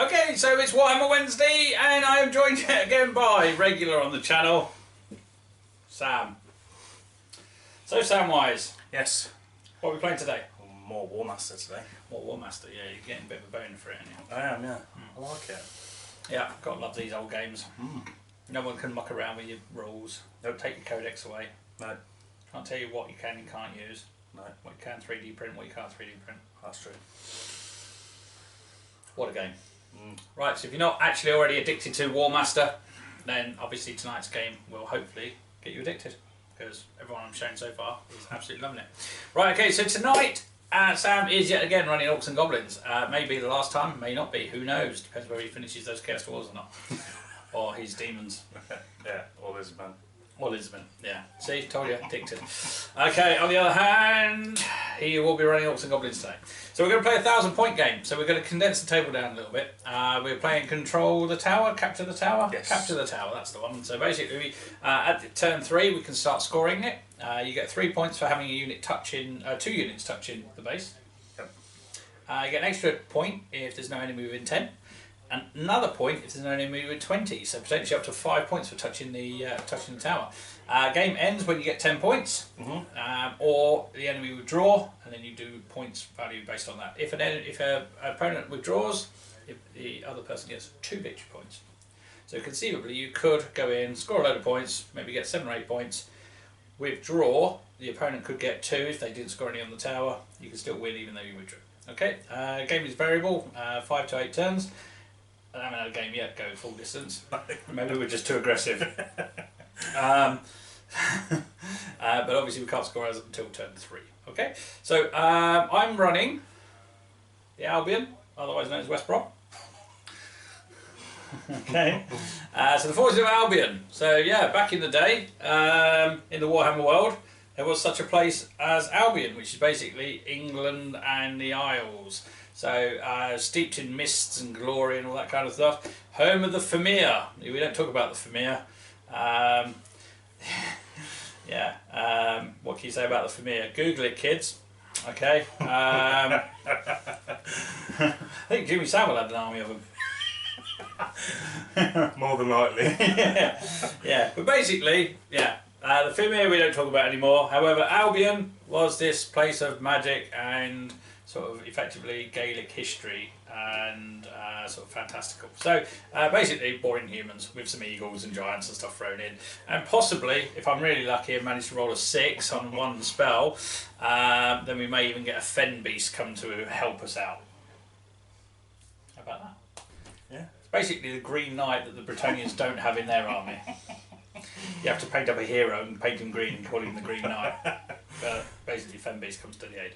Okay, so it's Warhammer Wednesday, and I am joined yet again by regular on the channel, Sam. So Samwise, Yes. what are we playing today? More Warmaster today. More Warmaster, yeah, you're getting a bit of a bone for it, aren't you? I am, yeah. I like it. Yeah, gotta love these old games. No one can muck around with your rules. Don't take your codex away. No. Can't tell you what you can and can't use. No. What you can 3D print, what you can't 3D print. That's true. What a game. Right, so if you're not actually already addicted to Warmaster, then obviously tonight's game will hopefully get you addicted, because everyone I'm showing so far is absolutely loving it. Right, okay, so tonight Sam is yet again running Orcs and Goblins. May be the last time, may not be, who knows, depends whether he finishes those Chaos Wars or not. Or his demons. Yeah, or Lisbon. Or Lisbon, yeah. See, told you, addicted. Okay, on the other hand, he will be running Orcs and Goblins today. So we're going to play a 1,000-point game. So we're going to condense the table down a little bit. We're playing Control the Tower, Capture the Tower? Yes. Capture the Tower, that's the one. So basically, at turn 3, we can start scoring it. You get 3 points for having a unit touching, 2 units touching the base. Yep. You get an extra point if there's no enemy within 10. And another point if there's no enemy with 20, so potentially up to 5 points for touching the tower. Game ends when you get 10 points, or the enemy withdraw, and then you do points value based on that. If an opponent withdraws, if the other person gets 2 victory points. So conceivably you could go in, score a load of points, maybe get 7 or 8 points, withdraw, the opponent could get 2 if they didn't score any on the tower, you can still win even though you withdrew. Okay, game is variable, 5 to 8 turns. I haven't had a game yet going full distance. Maybe we're just too aggressive. But obviously we can't score as until turn 3. Okay, so I'm running the Albion, otherwise known as West Brom. Okay, so the forces of Albion. So yeah, back in the day, in the Warhammer world, there was such a place as Albion, which is basically England and the Isles. So steeped in mists and glory and all that kind of stuff. Home of the Famir. We don't talk about the Famir. What can you say about the Famir? Google it, kids. Okay. I think Jimmy Savile had an army of them. More than likely. yeah. But basically, yeah. The Famir we don't talk about anymore. However, Albion was this place of magic and sort of effectively Gaelic history and sort of fantastical. So basically boring humans with some eagles and giants and stuff thrown in, and possibly, if I'm really lucky and manage to roll a 6 on one spell, then we may even get a fen beast come to help us out. How about that? Yeah. It's basically the Green Knight that the Britonians don't have in their army. You have to paint up a hero and paint him green and call him the Green Knight. Basically, Fembeast comes to the aid.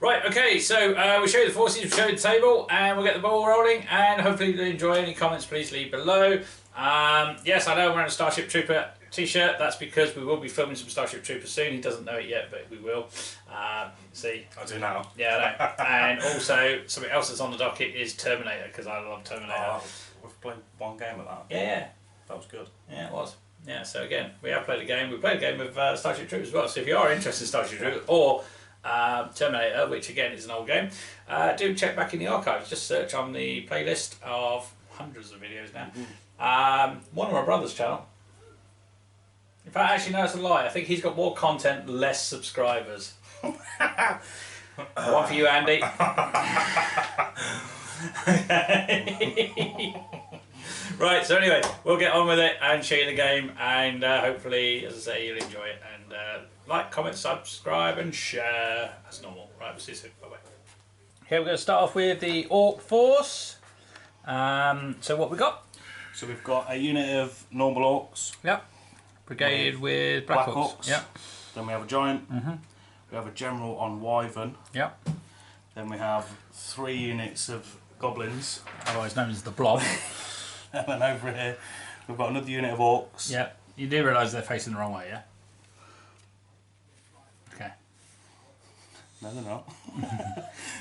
Right, okay, so we'll show you the forces, we'll show you the table, and we'll get the ball rolling, and hopefully you'll enjoy. Any comments, please leave below. Yes, I know I'm wearing a Starship Trooper t-shirt. That's because we will be filming some Starship Troopers soon. He doesn't know it yet, but we will. See? I do now. Yeah, I know. And also, something else that's on the docket is Terminator, because I love Terminator. Oh, we've played one game of that. Yeah. That was good. Yeah, it was. Yeah, so again, we have played a game. We played a game of Starship Troopers as well. So if you are interested in Starship Troopers or Terminator, which again is an old game, do check back in the archives. Just search on the playlist of hundreds of videos now. One of my brother's channel. In fact, actually, no, it's a lie. I think he's got more content, less subscribers. One for you, Andy. Right, so anyway, we'll get on with it and show you the game, and hopefully, as I say, you'll enjoy it. And like, comment, subscribe, and share as normal. Right, we'll see you soon. Bye bye. Okay, we're going to start off with the Orc force. So what we got? So we've got a unit of normal orcs. Yep. Brigade with Black Orcs. Yep. Then we have a giant. We have a general on Wyvern. Yep. Then we have 3 units of goblins. Otherwise known as the Blob. And then over here, we've got another unit of orcs. Yeah, you do realise they're facing the wrong way, yeah? Okay. No, they're not.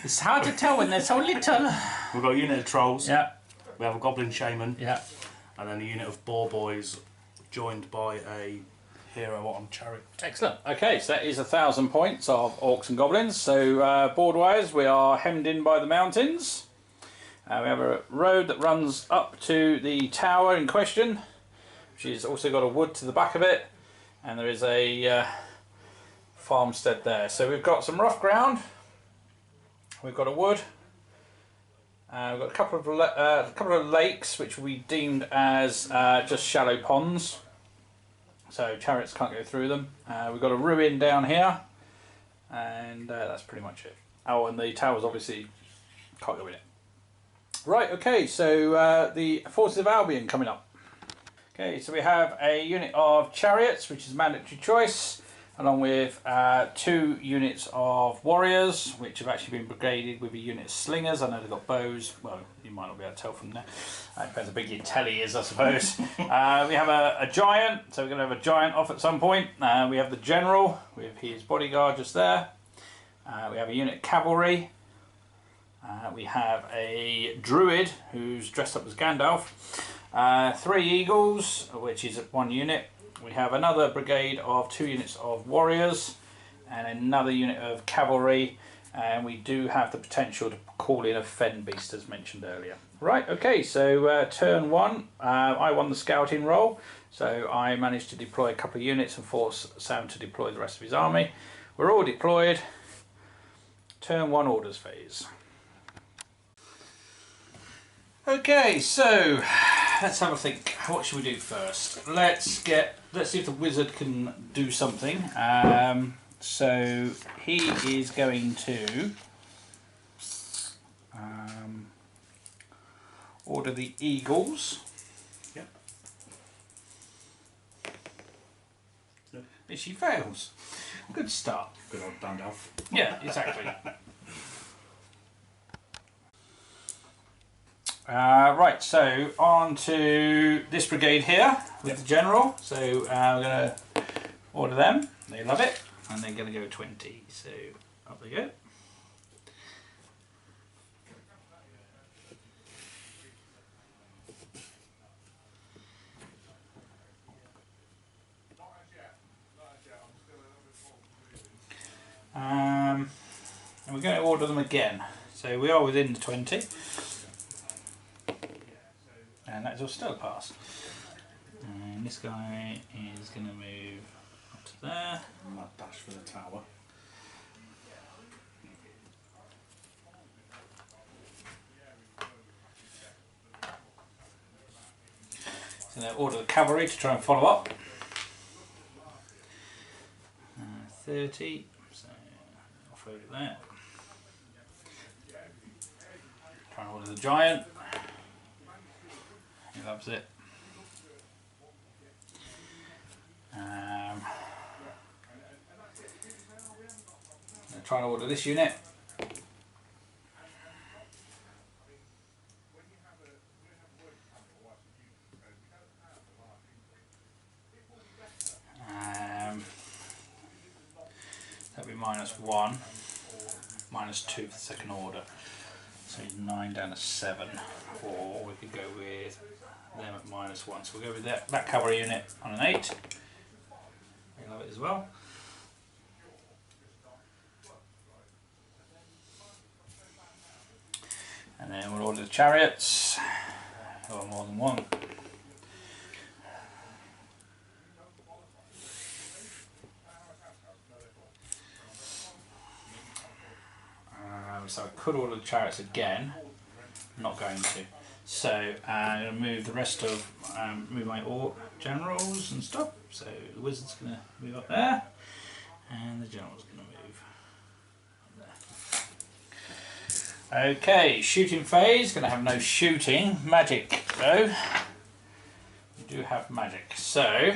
It's hard to tell when they're so little. We've got a unit of trolls. Yeah. We have a goblin shaman. Yeah. And then a unit of boar boys, joined by a hero on chariot. Excellent. Okay, so that is 1,000 points of Orcs and Goblins. So board-wise, we are hemmed in by the mountains. We have a road that runs up to the tower in question, which has also got a wood to the back of it, and there is a farmstead there. So we've got some rough ground, we've got a wood, we've got a couple of lakes which we deemed as just shallow ponds, so chariots can't go through them. We've got a ruin down here, and that's pretty much it. Oh, and the towers obviously can't go in it. Right, okay, so the forces of Albion coming up. Okay, so we have a unit of chariots, which is mandatory choice, along with 2 units of warriors, which have actually been brigaded with a unit of slingers. I know they've got bows. Well, you might not be able to tell from there. Depends how big your telly is, I suppose. We have a giant, so we're going to have a giant off at some point. We have the general with his bodyguard just there. We have a unit of cavalry. We have a druid who's dressed up as Gandalf. 3 eagles, which is 1 unit. We have another brigade of 2 units of warriors and another unit of cavalry, and we do have the potential to call in a fen beast as mentioned earlier. Right, okay, so turn 1, I won the scouting role, so I managed to deploy a couple of units and force Sam to deploy the rest of his army. We're all deployed. Turn 1 orders phase. Okay, so let's have a think. What should we do first? Let's see if the wizard can do something. So he is going to order the eagles. Yep. But she fails. Good start. Good old Gandalf. Yeah, exactly. Right, so on to this brigade here with the general. So we're going to order them. They love it, and they're going to go 20. So up they go. And we're going to order them again. So we are within the 20. And that's all still a pass. And this guy is going to move up to there. Mad dash for the tower. So now order the cavalry to try and follow up. 30. So offload it there. Try and order the giant. He loves it. I'm trying to order this unit. That'll be -1, -2 for the second order. So he's 9 down to 7. Or we could go with them at -1. So we'll go with that cavalry unit on an 8. They love it as well. And then we'll order the chariots, or more than one. So I could order the chariots again. I'm not going to. So I'm going to move the rest of, move my orc generals and stuff. So the wizard's going to move up there, and the general's going to move up there. Okay, shooting phase. Going to have no shooting. Magic though. We do have magic. So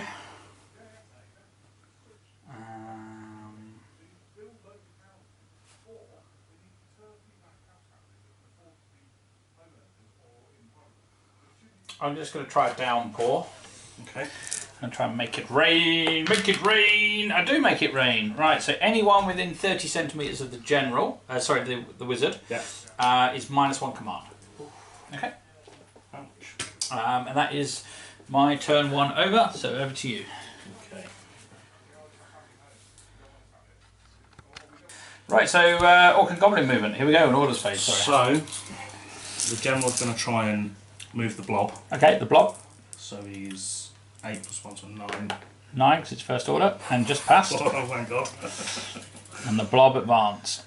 I'm just going to try a downpour. Okay. And try and make it rain. Make it rain! I do make it rain. Right, so anyone within 30 centimetres of the general, sorry, the wizard, yeah. Is -1 command. Okay. Ouch. And that is my turn 1 over, so over to you. Okay. Right, so Orc and Goblin movement. Here we go, an orders phase. Sorry. So, the general's going to try and move the blob. Okay, the blob. So he's 8 plus 1, so 9. 9, because it's first order, and just passed. Oh, thank God. And the blob advance.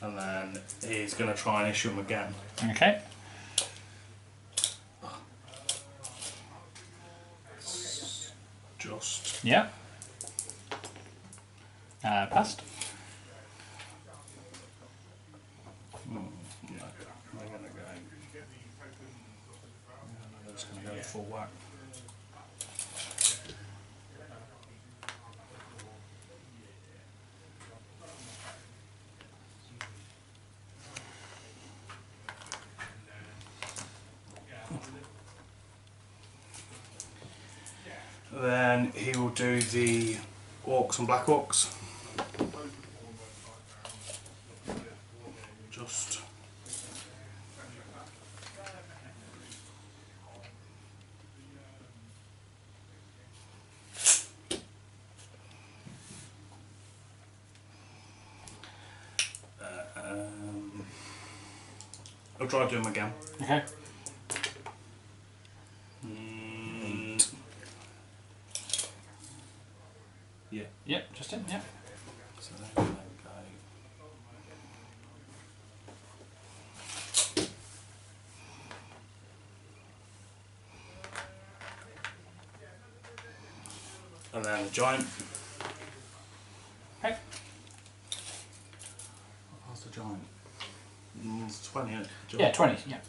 And then he's going to try and issue him again. Okay. Just. Yeah. Passed. No, they're going to go. They're just going to go full whack. Then he will do the Orcs and Black Orcs. Just. I'll try to do them again. Okay. Yeah. Yep, just in, yep. So then we go. And then a giant. Okay. What's the giant? It's 20, isn't it? Yeah, 20, yeah.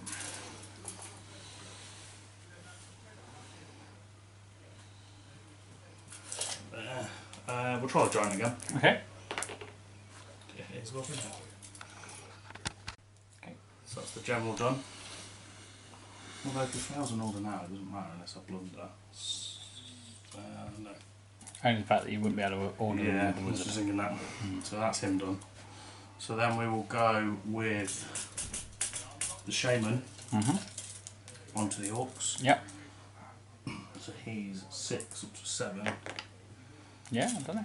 We'll try the giant again. Okay. Yeah, it's lovely. Okay. So that's the general done. Although if it fails an order now, it doesn't matter unless I blunder. No. Only the fact that you wouldn't be able to order Yeah, them I was just thinking that. So that's him done. So then we will go with the shaman onto the orcs. Yep. So he's 6 up to 7. Yeah, I don't know.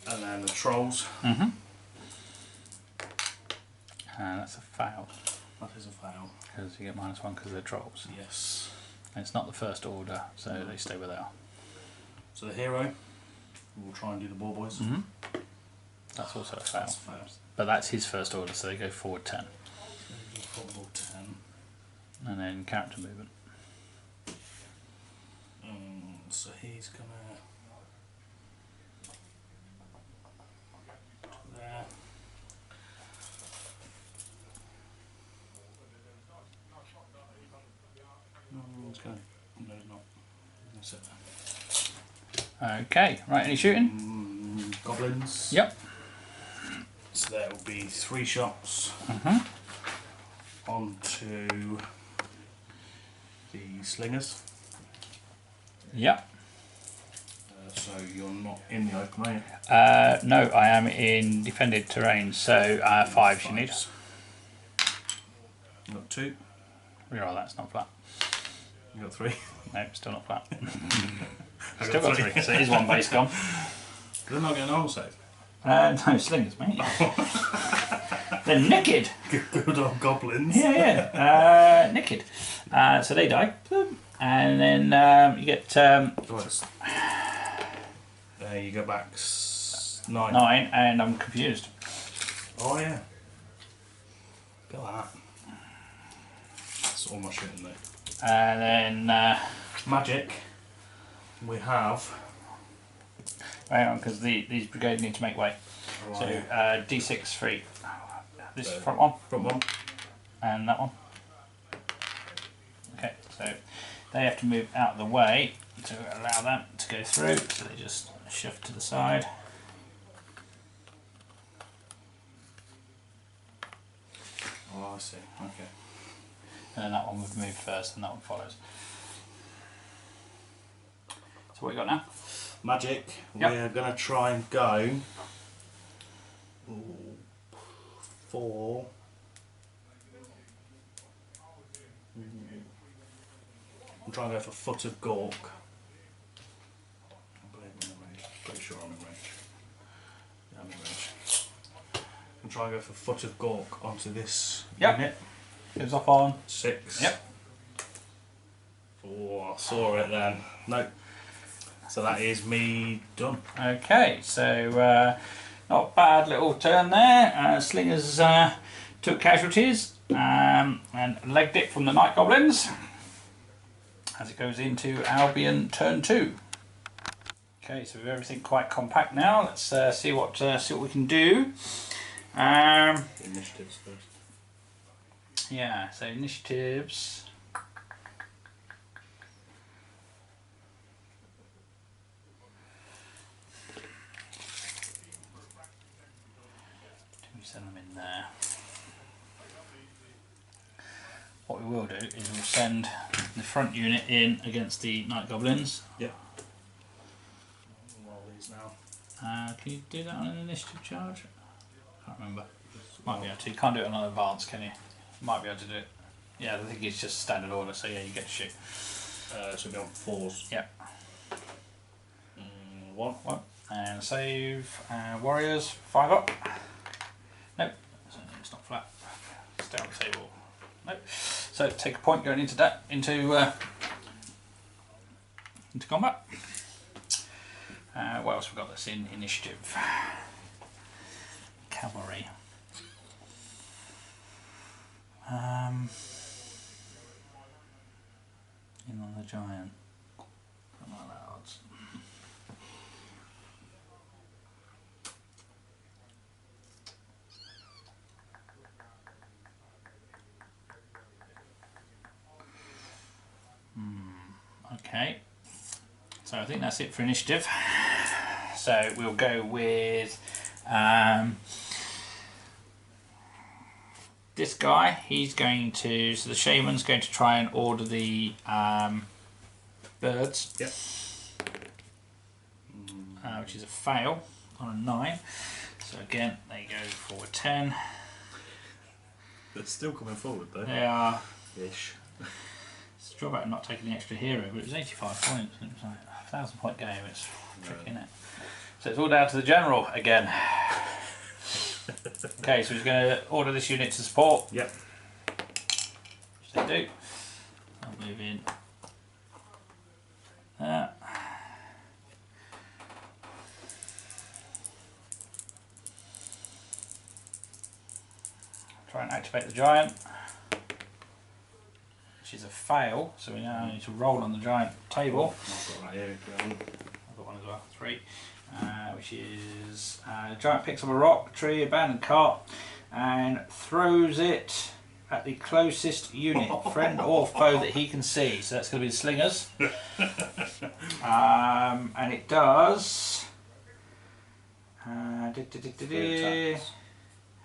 And then the trolls. That's a fail. That is a fail. Because you get -1 because they're trolls. Yes. And it's not the first order, so they stay where they are. So the hero, we'll try and do the ball boys. That's also a fail. That's a fail. But that's his first order, so they go forward 10. So we'll 10. And then character movement. So he's gonna there. No, he's gonna. No, he's not. That's it. Okay, right, any shooting? Goblins. Yep. So there will be 3 shots onto the slingers. Yep. So you're not in the open, are you? No, I am in defended terrain, so 5 you need. You got 2. Reroll, that's not flat. You got 3. No, still not flat. I Still got 3, so it is 1 base gone. They're not getting an arm save. No, slingers, mate. They're naked. Good old goblins. Yeah. Naked. So they die. And then you get you go back 9. 9, and I'm confused. Oh yeah. Look at that. That's all my shooting there. And then Magic. We have. hang on, because these brigades need to make way. Right. So D6 free. This front one. Front one. And that one. Okay, so they have to move out of the way to allow that to go through, so they just shift to the side. Oh, I see. Okay. And then that one would move first and that one follows. So what you got now? Magic. Yep. We're going to try and go for I'm trying to go for Foot of Gork. I believe I'm in range. Pretty sure I'm in range. Yeah, I'm in range. I'm trying to go for Foot of Gork onto this unit. Goes off on 6. Yep. Oh, I saw it then. Nope. So that is me done. Okay, so not a bad little turn there. Slingers took casualties and legged it from the Night Goblins as it goes into Albion turn 2. Okay, so we've everything quite compact now. Let's see what we can do. Initiatives first. Yeah, so initiatives. Send them in there. What we will do is we'll send the front unit in against the Night Goblins. Yep. Roll these now. Can you do that on an initiative charge? Can't remember. Might be able to. You can't do it on an advance, can you? Might be able to do it. Yeah, I think it's just standard order, so yeah, you get to shoot. So we'll go on 4s. Yep. 1. And save. Warriors, 5 up. Nope, it's not flat. Stay on the table. Nope. So take a point going into that into combat. What else have we got that's in initiative? Cavalry. In on the giant. Come on, lads. Okay, so I think that's it for initiative. So we'll go with this guy. He's going to, so the shaman's going to try and order the birds. Yep. Which is a fail on a 9. So again, they go for a 10. They're still coming forward though. They are. Ish. It's a drawback of not taking the extra hero, but it was 85 points. It was like a 1,000 point game. It's tricky, isn't it? So it's all down to the general again. Okay, so he's going to order this unit to support. Yep. Which they do. I'll move in there. Try and activate the giant, which is a fail, so we now need to roll on the giant table. I've got that here. I've got one as well, 3. Which is the giant picks up a rock, tree, abandoned cart, and throws it at the closest unit, friend or foe that he can see. So that's going to be the slingers. And it does.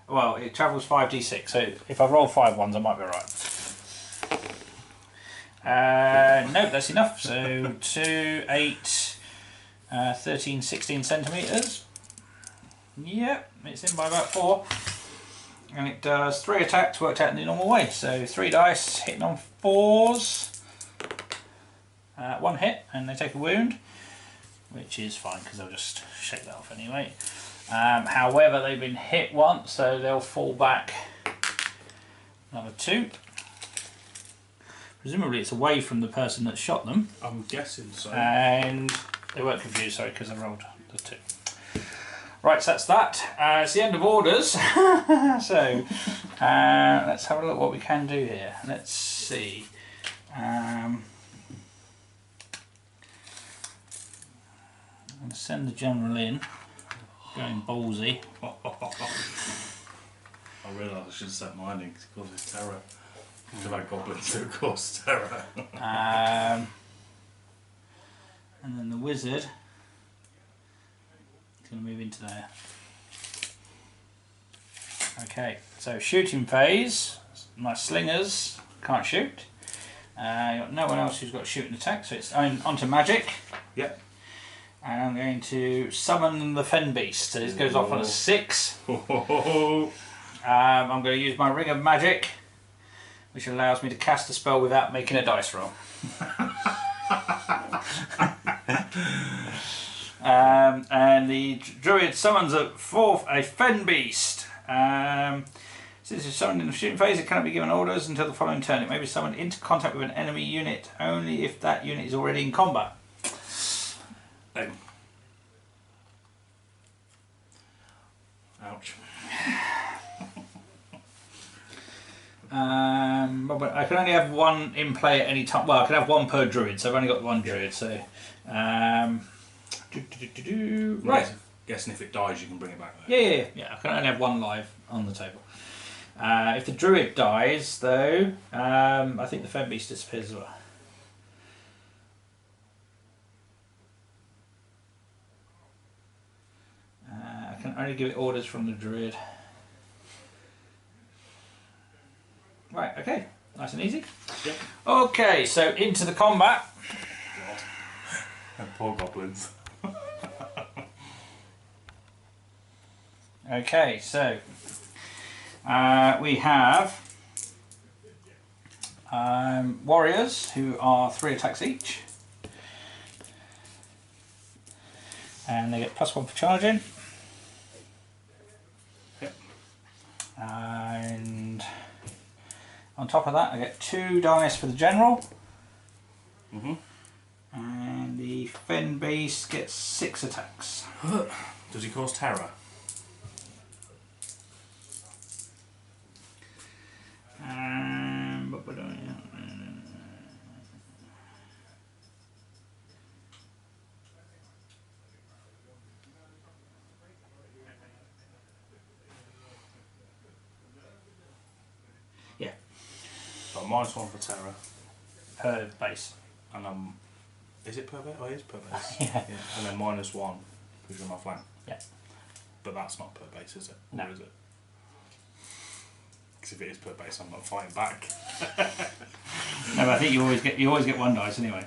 Well, it travels 5d6, so if I roll 5 ones, I might be right. No, that's enough. So 2, 8, 13, 16 centimetres. Yep, it's in by about 4. And it does 3 attacks worked out in the normal way. So 3 dice, hitting on 4s. 1 hit, and they take a wound, which is fine because they'll just shake that off anyway. However, they've been hit once, so they'll fall back another 2. Presumably it's away from the person that shot them. I'm guessing so. And they weren't confused, sorry, because I rolled the 2. Right, so that's that. It's the end of orders. So let's have a look what we can do here. Let's see. I'm going to send the general in. Going ballsy. I realised I should have set mine in because it causes terror. Because I've had goblins that cause terror. And then the wizard is going to move into there. Okay, so shooting phase. My slingers can't shoot. Got no one else who's got a shooting attack, so it's onto magic. Yep. And I'm going to summon the Fen Beast. So this goes off on a 6. I'm going to use my Ring of Magic, which allows me to cast a spell without making a dice roll. And the druid summons forth a fen beast. Since it's summoned in the shooting phase, it cannot be given orders until the following turn. It may be summoned into contact with an enemy unit only if that unit is already in combat. Boom. Ouch. But I can only have one in play at any time. Well, I can have one per druid, so I've only got one druid. So, right. Guessing if it dies, you can bring it back there. Yeah. I can only have one live on the table. If the druid dies, though, I think the fen beast disappears as well. I can only give it orders from the druid. Right, okay. Nice and easy. Yep. Okay, so into the combat. God. And poor goblins. Okay, so we have warriors who are 3 attacks each. And they get +1 for charging. Yep. And on top of that, I get 2 dice for the general. And the fen beast gets 6 attacks. Does he cause terror? Yeah. So -1 for terror. Per base. And is it per base? Oh, it is per base. Yeah. And then -1 because you're on my flank. Yeah. But that's not per base, is it? No. Or is it? Because if it is per base, I'm not fighting back. No, but I think you always get 1 dice anyway.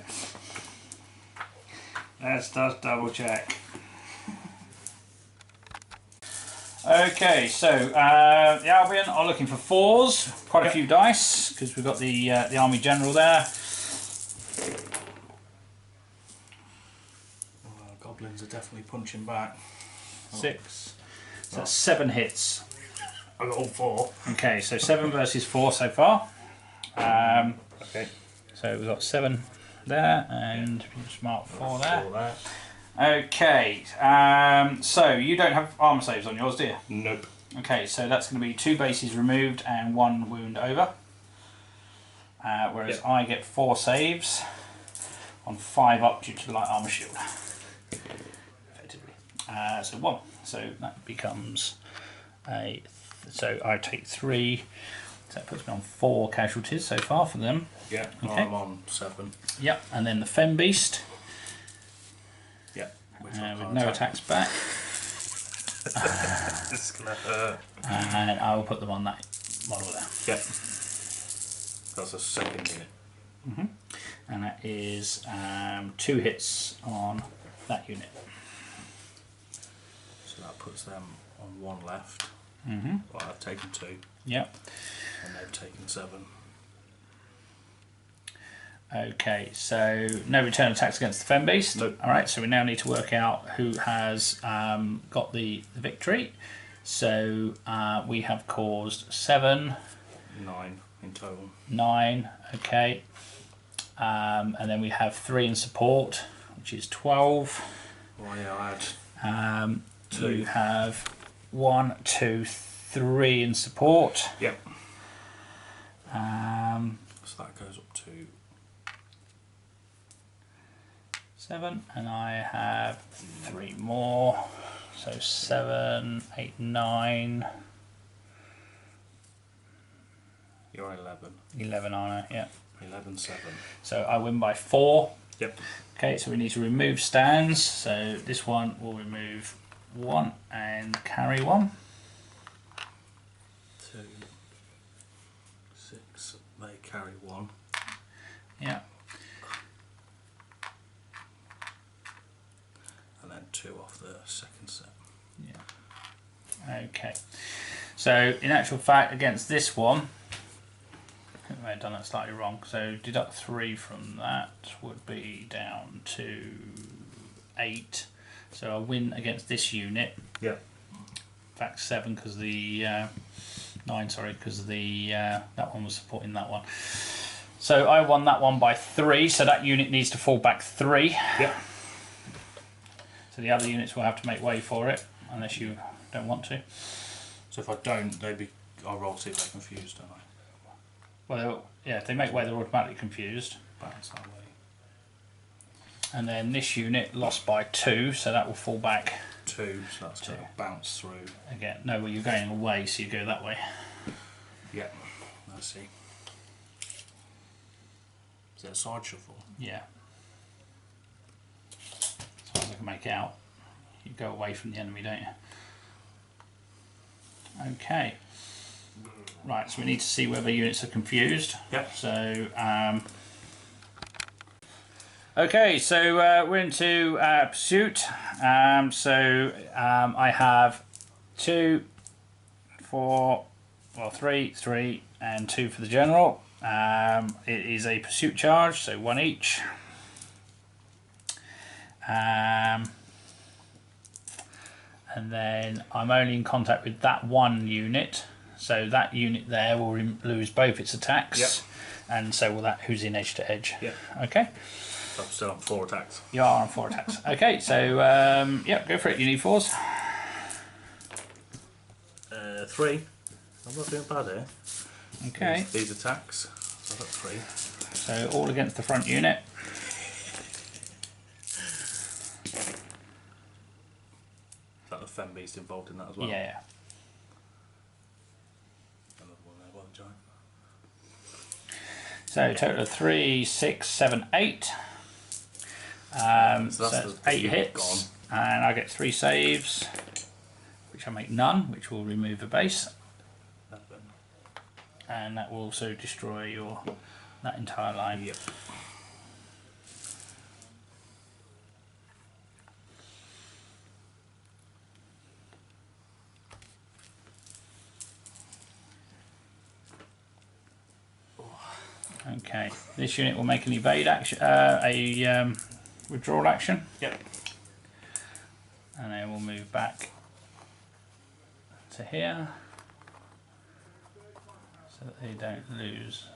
Let's just double check. Okay, so the Albion are looking for 4s, quite a few dice, because we've got the army general there. Oh, goblins are definitely punching back. 6. So that's 7 hits. I got all 4. Okay, so 7 versus 4 so far. Okay. So we've got 7 there, and just mark 4 there. 4 there. Okay, so you don't have armor saves on yours, do you? Nope. Okay, so that's going to be 2 bases removed and 1 wound over. Whereas I get 4 saves on 5 up due to the light armor shield. Effectively. So 1. So that becomes a. So I take 3. So that puts me on 4 casualties so far for them. Yeah, Okay. I'm on 7. Yep, and then the fen beast. Yeah. With no attacks back. It's gonna hurt. And I will put them on that model there. Yep. That's a second unit. And that is 2 hits on that unit. So that puts them on 1 left. Well, I've taken 2. Yep. And they've taken 7. Okay, so no return attacks against the fen beast. Nope. Alright, so we now need to work out who has got the victory. So we have caused 7. 9 in total. 9, okay. And then we have 3 in support, which is 12. Oh yeah, I had 2. You have 1, 2, 3 in support. Yep. So that goes up to 7, and I have 3 more. So 7, 8, 9. You're 11. 11, aren't I? Yeah. 11, 7. So I win by 4. Yep. Okay, so we need to remove stands. So this one will remove 1 and carry 1. 2, 6. They carry 1. Yeah. And then 2 off the second set. Yeah. Okay. So in actual fact, against this one, may have done that slightly wrong. So deduct 3 from that would be down to 8. So I win against this unit. Yeah. In fact, 7 because the 9. Sorry, because the that one was supporting that one. So I won that one by 3. So that unit needs to fall back 3. Yeah. So the other units will have to make way for it, unless you don't want to. So if I don't, I'll roll to see if they're confused, don't I? Well, yeah, if they make way, they're automatically confused. Bounce that way. And then this unit lost by 2, so that will fall back 2, so that's to bounce through. again. No, well, you're going away, so you go that way. Yeah, I see. Is it a side shuffle? Yeah. As far as I can make out, you go away from the enemy, don't you? Okay. Right, so we need to see whether units are confused. Yep. So, okay, so we're into pursuit. I have 2, 4, well 3, and 2 for the general. It is a pursuit charge, so 1 each. And then I'm only in contact with that one unit, so that unit there will lose both its attacks. Yep. And so will that who's in edge to edge. Yep. Okay. So I'm still on 4 attacks. You are on 4 attacks. Okay, so yeah, go for it. You need 4s. 3. I'm not doing bad here. Okay. These attacks. So I've got 3. So all against the front unit. Is that the Fen Beast involved in that as well? Yeah. Another one there, one giant. So total of 3, 6, 7, 8. So So that's that's 8 hits, gone. and I get 3 saves, which I make none, which will remove a base, and that will also destroy that entire line. Yep. Okay, this unit will make an evade action, a withdrawal action. Yep. And then we'll move back to here, so that they don't lose.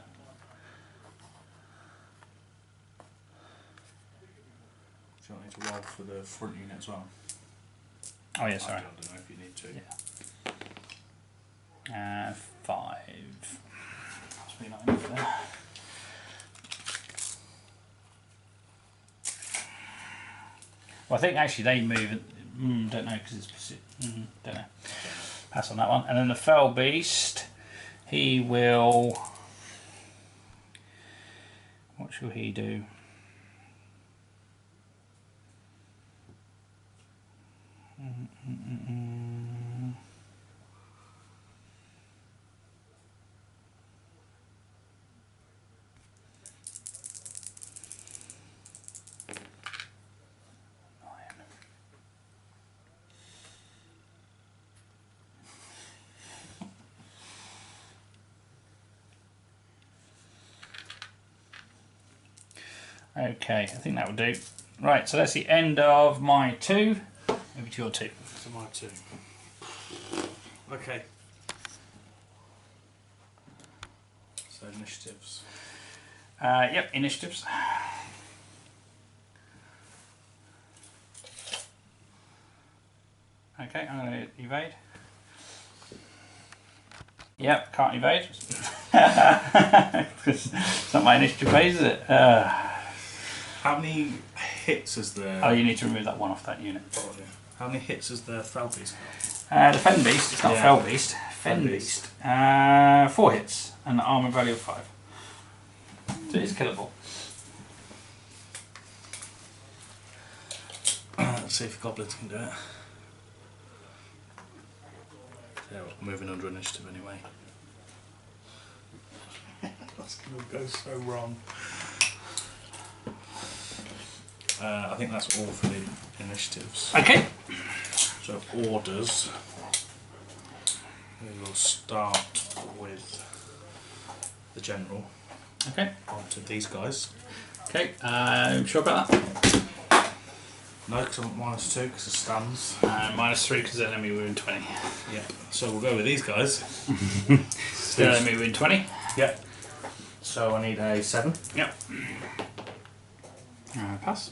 Do you want me to roll for the front unit as well? Oh yeah, sorry. I don't know if you need to. Yeah. 5. Must be not enough there. Well, I think actually they move. Don't know because it's. Don't know. Pass on that one. And then the Fell Beast, he will. What shall he do? Okay, I think that will do. Right, so that's the end of my 2. Over to your 2. So my 2. Okay. So initiatives. Yep, initiatives. Okay, I'm going to evade. Yep, can't evade. It's not my initiative phase, is it? How many hits is there? Oh, you need to remove that one off that unit. Oh, yeah. How many hits is the Fell Beast got? The Fen Beast, it's not Yeah. Fell Beast. Fen Beast. 4 hits and an armor value of 5. So it is killable. Let's see if goblins can do it. Yeah, we're moving under initiative anyway. That's going to go so wrong. I think that's all for the initiatives. Okay. So orders. We will start with the general. Okay. onto these guys. Okay. Sure about that? No, because I'm at -2 because it stands. -3 because the enemy within 20. Yeah. So we'll go with these guys. Still enemy within 20. Yeah. So I need a 7. Yep. Pass.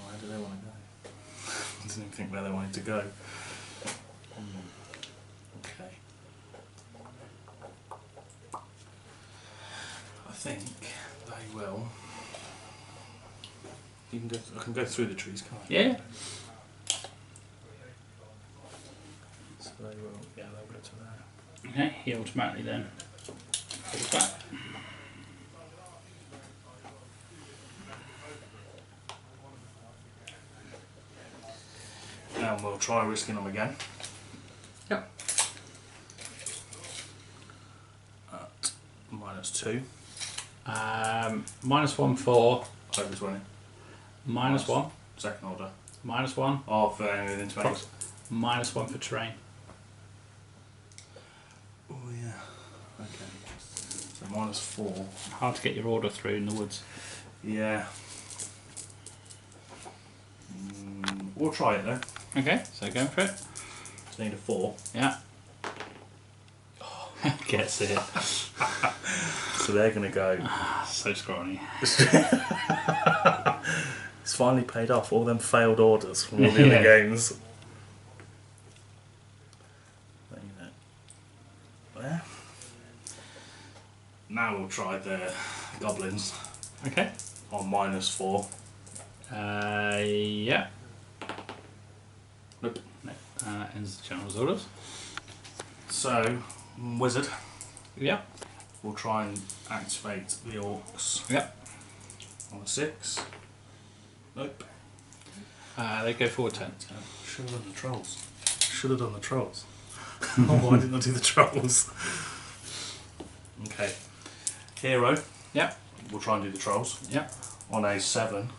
Where do they want to go? I didn't even think where they wanted to go. Okay. I think they will. You can go. I can go through the trees, can't I? Yeah. So they will. Yeah, they'll go to there. Okay. He automatically then falls back. And we'll try risking them again. Yep. At -2. -1 for Over 20. -1. Second order. -1. Oh, for anything within 20. -1 for terrain. Oh, yeah. Okay. So -4. Hard to get your order through in the woods. Yeah. We'll try it though. Okay, so going for it. Just need a 4. Yeah. Gets it. So they're going to go. So scrawny. It's finally paid off. All them failed orders from all the other games. But, you know. There. Now we'll try the goblins Okay. on -4. Yeah. Nope. No. Ends the general's orders. So, wizard. Yeah. We'll try and activate the orcs Yep. on a 6. Nope. They go forward 10. So. Should have done the trolls. Should have done the trolls. Oh, why didn't I do the trolls? Okay. Hero. Yep. We'll try and do the trolls. Yep. On a 7.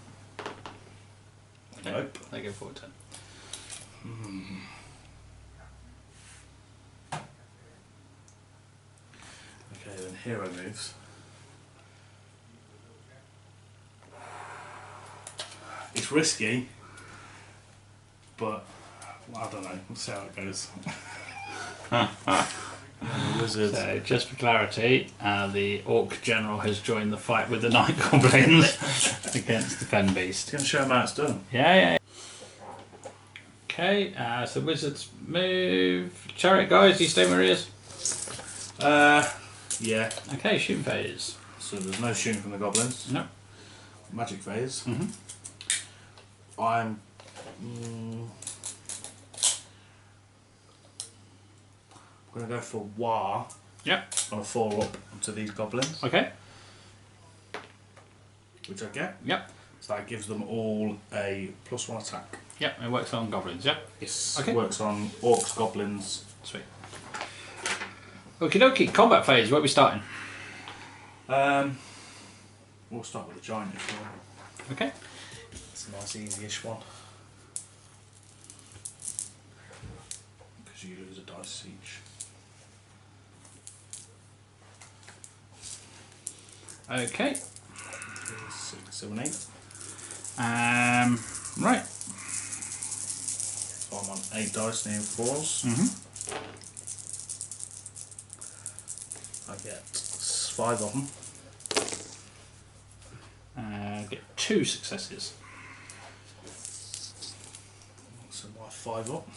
Okay. Nope. They go forward 10. Okay, then hero moves. It's risky, but I don't know. We'll see how it goes. Wizard. So, just for clarity, the Orc General has joined the fight with the Night Goblins against the Fen Beast. Going to show him how it's done. Yeah. Okay, so Wizards move. Chariot guys, do you stay where he is? Yeah. Okay, shooting phase. So there's no shooting from the goblins. No. Magic phase. Mm-hmm. I'm going to go for War Yep. on a 4 up onto these goblins, Okay. which I get. Yep. So that gives them all a +1 attack. Yep, it works on goblins, yeah? Yes. Okay. Works on orcs, goblins. Sweet. Okie dokie, combat phase, where are we starting? We'll start with the giant if you want. Okay. It's a nice easy-ish one. Because you lose a dice each. Okay. 3, 6, 7, 8. Right. So I'm on 8 dice, near 4s. Mm-hmm. I get 5 of them. Get 2 successes. So my 5 up.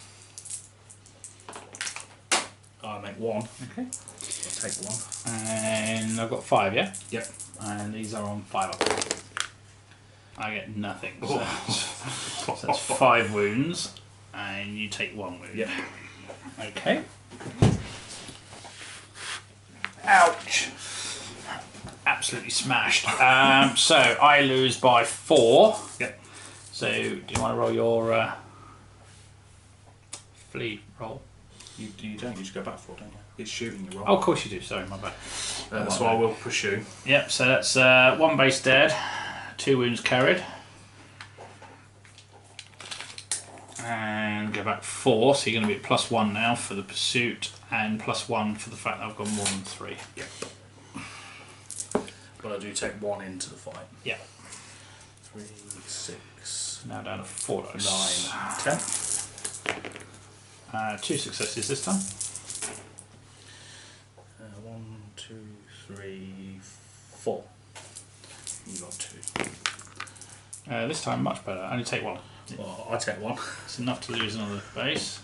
I make 1. Okay. I'll take 1. And I've got 5, yeah? Yep. And these are on 5 up. I get nothing. So, so that's 5 wounds. And you take 1 wound. Yep. Okay. Ouch. Absolutely smashed. So I lose by 4. Yep. So do you want to roll your flee roll? You don't. You just go back for it, don't you? It's shooting you roll. Oh, of course you do. Sorry, my bad. That's why I will pursue. Yep. So that's 1 base dead, 2 wounds carried, and go back 4. So you're going to be at +1 now for the pursuit, and +1 for the fact that I've got more than 3. Yep. But I do take 1 into the fight. Yeah. 3, 6. Now down to 4 dice. 9, 10. 2 successes this time. 1, 2, 3, 4. You got 2. This time much better. Only take 1. Well, I take 1. It's enough to lose another base.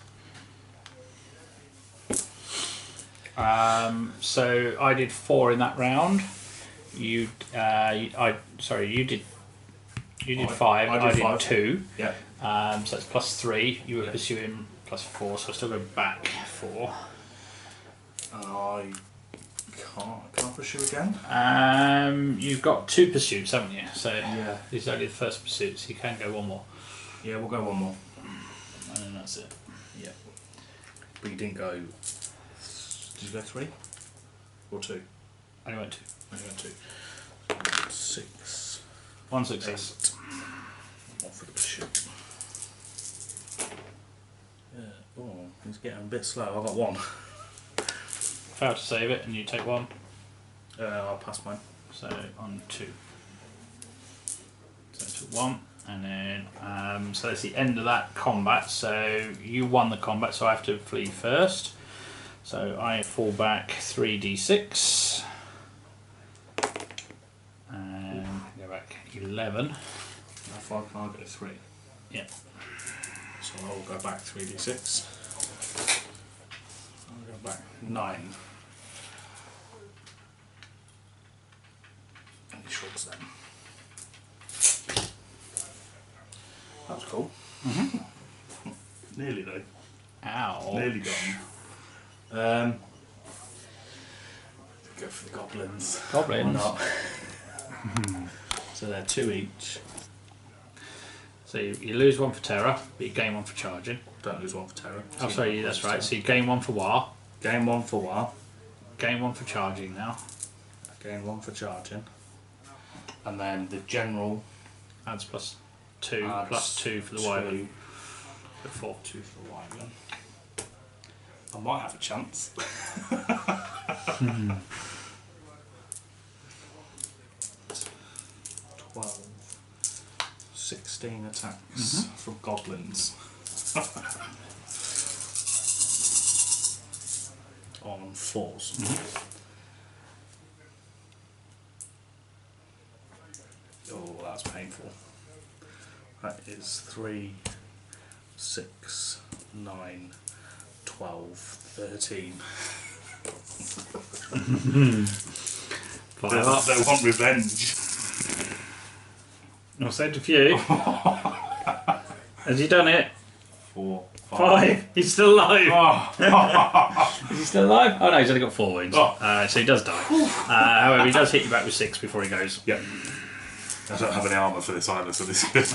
So I did 4 in that round. You did 5. I did 5. 2. Yeah. So it's +3. You were pursuing +4, so I still go back 4. I can't pursue again. You've got 2 pursuits, haven't you? So Yeah. this is only the first pursuit, so you can go 1 more. Yeah, we'll go 1 more. And then that's it. Yeah. But you didn't go. Did you go 3? Or 2? I only went 2. I went 2. 6. 1 success. 1 for the pursuit. Yeah. Oh, he's getting a bit slow. I got 1. Fail to save it, and you take 1. I'll pass mine. So on 2. So it's 1, and then so that's the end of that combat. So you won the combat, so I have to flee first. So I fall back 3d6, and go back 11. How far can I go? 3. Yeah. So I'll go back 3d6. I'll go back 9. And he shrugs them. That was cool. Nearly though. Ow. Nearly gone. Go for the goblins. Goblins. Why not? So they're 2 each. So you lose 1 for terror, but you gain 1 for charging. Don't lose 1 for terror. Oh, sorry, that's right. So you gain 1 for war, Gain 1 for war. gain 1 for charging now. Gain 1 for charging. And then the general Adds +2, adds +2 for the 2 wyvern. So 4. 2 for the wyvern. I might have a chance. 12, 16 attacks from goblins. On 4s. Oh, that's painful. That is 3, 6, 9, 12, 13. Five up. They want revenge. I'll send a few. Has he done it? 4, 5. He's still alive. Oh. Is he still alive? Oh no, he's only got 4 wounds. Oh. So he does die. However, he does hit you back with 6 before he goes. Yep. I don't have any armour for this either, so this is good.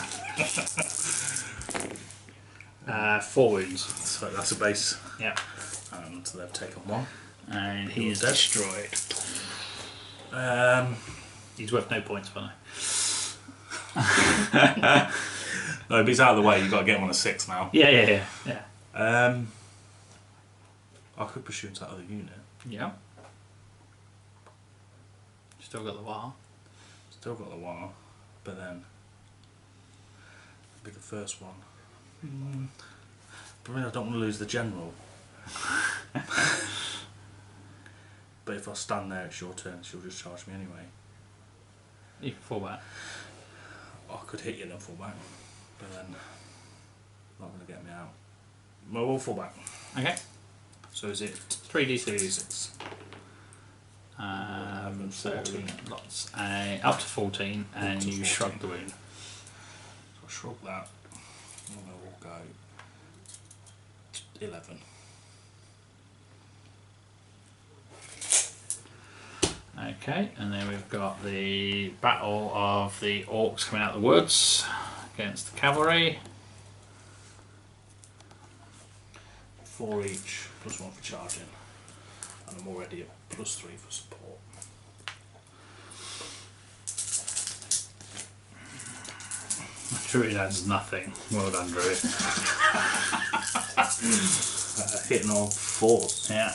4 wounds. So that's a base. Yeah. And they've taken 1. And he is dead. destroyed. He's worth no points, by the way. No, but he's out of the way, you've got to get him on a 6 now. Yeah. I could pursue into that other unit. Yeah. Still got the war. Still got the war, but then be the first one. But I mean, I don't want to lose the general. But if I stand there, it's your turn, she'll just charge me anyway. You can fall back. I could hit you and then fall back, but then not going to get me out. Well, we'll fall back. Okay. So is it 3d6. 3d6? So 14. lots. Up to 14, and to you 14. shrug the wound. So I'll shrug that, and then we'll go 11. Okay, and then we've got the battle of the orcs coming out of the woods against the cavalry. 4 each, +1 for charging, and I'm already at +3 for support. Druid adds nothing. Well done, Druid. Hitting all 4s. Yeah.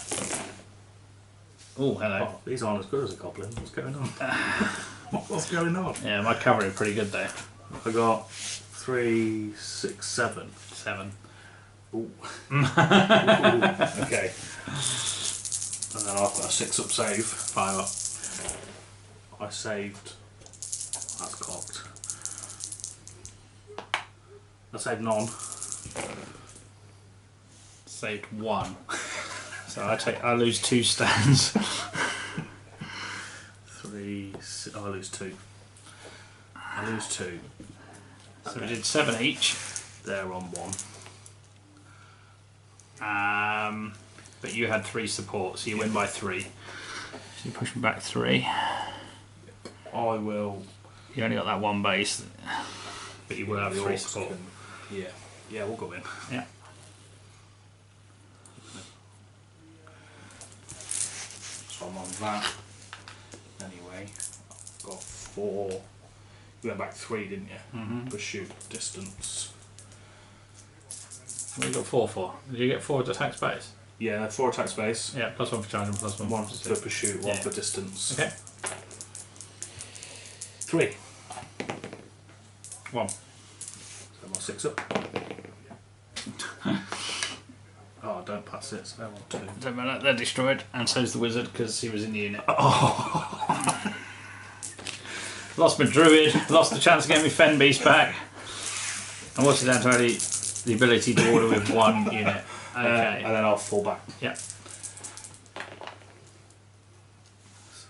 Oh, hello. Oh, these aren't as good as a goblin. What's going on? What's going on? Yeah, my covering pretty good though. I got 3, 6, 7. 7. Ooh. Ooh. Okay. And then I've got a 6 up save. 5 up. I saved. That's cocked. I saved none. Saved 1. So I lose 2 stands. 3, 6, I lose 2. I lose 2. So we did 7 each. They're on 1. But you had 3 support, so you win by 3. So you push me back 3. I will. You only got that 1 base, but you will have 3 support. Yeah. Yeah, we'll go in. Yeah. So I'm on that. Anyway, I've got 4. You went back 3, didn't you? Mm-hmm. Pursuit distance. What you got 4 for? Did you get 4 to attack space? Yeah, 4 attack space. Yeah, +1 for charging, +1 1 for for pursuit, 1 Yeah. for distance. Okay. 3. 1. So I'm on 6 up. Oh, don't pass it, so they're on 2. Don't matter, they're destroyed, and so's the wizard because he was in the unit. Oh. Lost my druid, lost the chance of getting my fen beast back. And what's it down to only the ability to order with 1 unit. Okay. And then I'll fall back. Yeah. So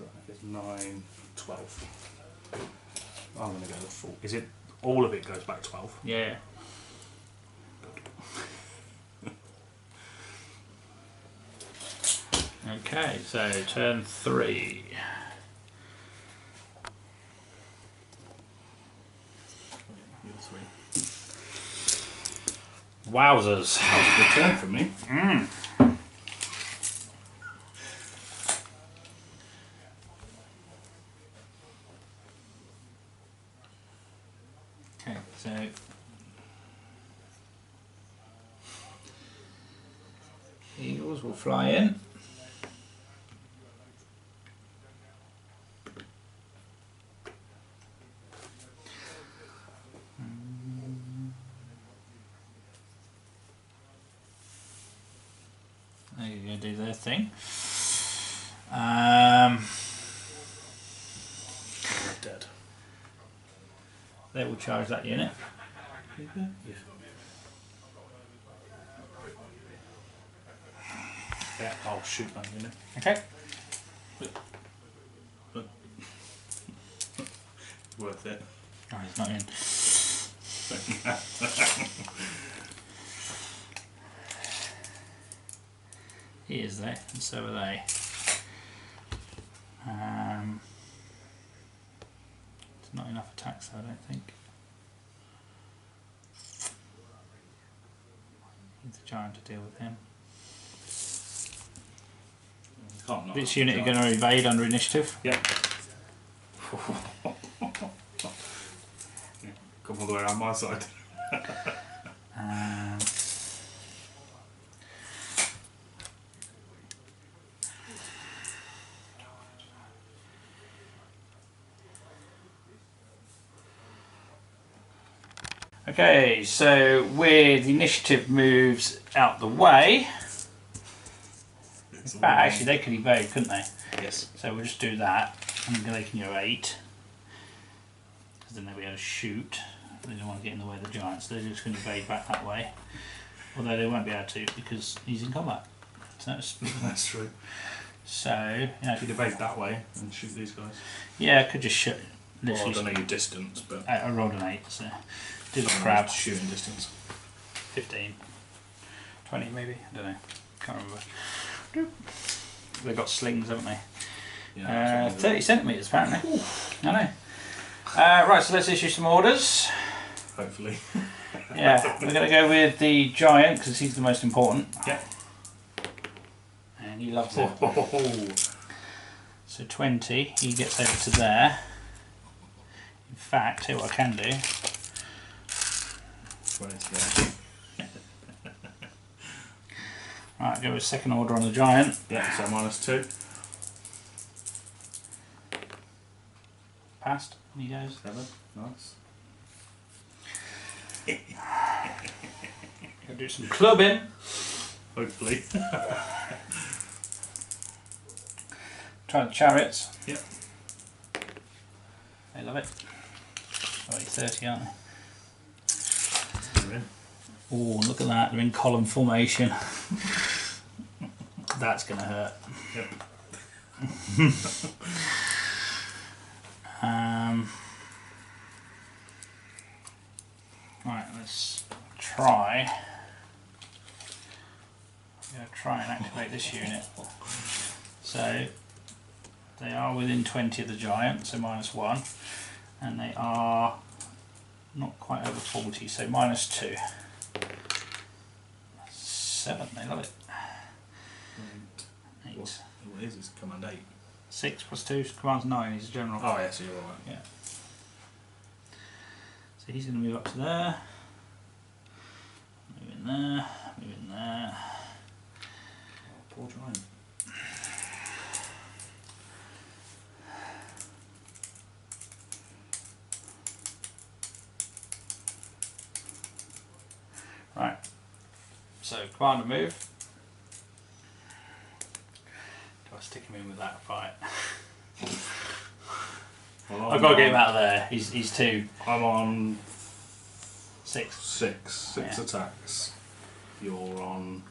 that is 9, 12. I'm going to go the full. Is it all of it goes back 12? Yeah. Okay, so turn 3. You're 3. Wowzers. That was a good turn for me. Okay, so eagles will fly in. They're going to do their thing. They're dead. They will charge that unit. Yeah. Yeah, I'll shoot that unit. Okay. Worth it. Oh, he's not in. He is there, and so are they. It's not enough attacks, I don't think. Need the giant to deal with him. Can't knock This off unit the are going to evade under initiative. Yep. Come all the way around my side. Okay, so with initiative moves out the way, but actually they could evade, couldn't they? Yes. So we'll just do that, and then they can go 8, because then they'll be able to shoot. They don't want to get in the way of the giants, they're just going to evade back that way. Although they won't be able to, because he's in combat. So That's true. So, you know, If you'd evade that way and shoot these guys. yeah, I could just shoot. Well, I don't know your distance, but I rolled an 8, so do the crab. shooting distance. 15, 20 maybe. I don't know. Can't remember. They've got slings, haven't they? Yeah. 30 centimetres apparently. I know. Right, so let's issue some orders. Hopefully. Yeah, we're going to go with the giant because he's the most important. Yeah. And he loves it. So 20, he gets over to there. In fact, tell you what I can do. 20. Right, go with second order on the giant. Yeah, so -2. past when he goes. 7. Nice. Gonna do some clubbing. Hopefully. Try the chariots. Yep. They love it. Already 30, aren't they? They're in. Oh, look at that. They're in column formation. That's going to hurt. Yep. Right, let's try. I'm going to try and activate this unit. So they are within 20 of the giant, so -1, and they are not quite over 40, so -2. 7, they love it. 8. What is his command 8? 6 plus 2, command's 9, he's a general. Oh yeah, so you're right. Yeah. So he's going to move up to there. Move in there, move in there. Oh, poor giant. Right. So commander move. Do I stick him in with that fight? Well, I've got to get him out of there. He's 2. I'm on 6. 6 Yeah. attacks. You're on